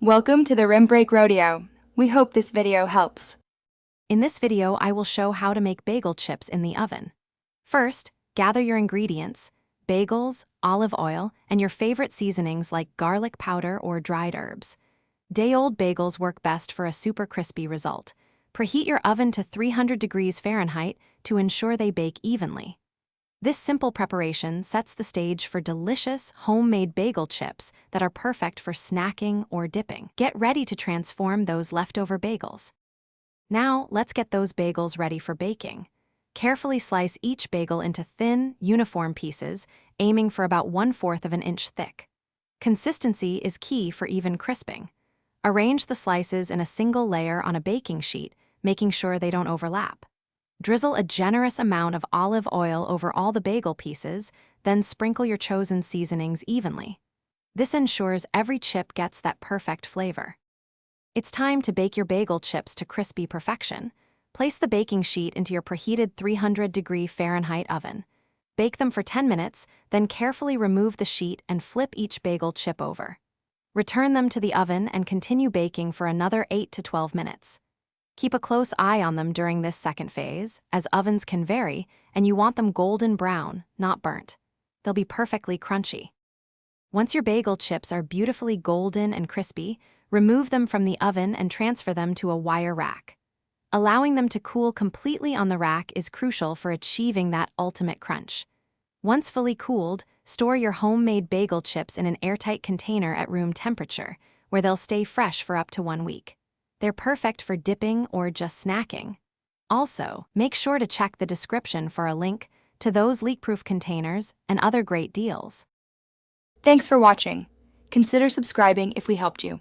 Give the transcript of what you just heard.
Welcome to the Rim Break Rodeo. We hope this video helps. In this video, I will show how to make bagel chips in the oven. First, gather your ingredients, bagels, olive oil, and your favorite seasonings like garlic powder or dried herbs. Day-old bagels work best for a super crispy result. Preheat your oven to 300 degrees Fahrenheit to ensure they bake evenly. This simple preparation sets the stage for delicious, homemade bagel chips that are perfect for snacking or dipping. Get ready to transform those leftover bagels. Now, let's get those bagels ready for baking. Carefully slice each bagel into thin, uniform pieces, aiming for about 1/4 of an inch thick. Consistency is key for even crisping. Arrange the slices in a single layer on a baking sheet, making sure they don't overlap. Drizzle a generous amount of olive oil over all the bagel pieces, then sprinkle your chosen seasonings evenly. This ensures every chip gets that perfect flavor. It's time to bake your bagel chips to crispy perfection. Place the baking sheet into your preheated 300-degree Fahrenheit oven. Bake them for 10 minutes, then carefully remove the sheet and flip each bagel chip over. Return them to the oven and continue baking for another 8 to 12 minutes. Keep a close eye on them during this second phase, as ovens can vary, and you want them golden brown, not burnt. They'll be perfectly crunchy. Once your bagel chips are beautifully golden and crispy, remove them from the oven and transfer them to a wire rack. Allowing them to cool completely on the rack is crucial for achieving that ultimate crunch. Once fully cooled, store your homemade bagel chips in an airtight container at room temperature, where they'll stay fresh for up to 1 week. They're perfect for dipping or just snacking. Also, make sure to check the description for a link to those leak-proof containers and other great deals. Thanks for watching. Consider subscribing if we helped you.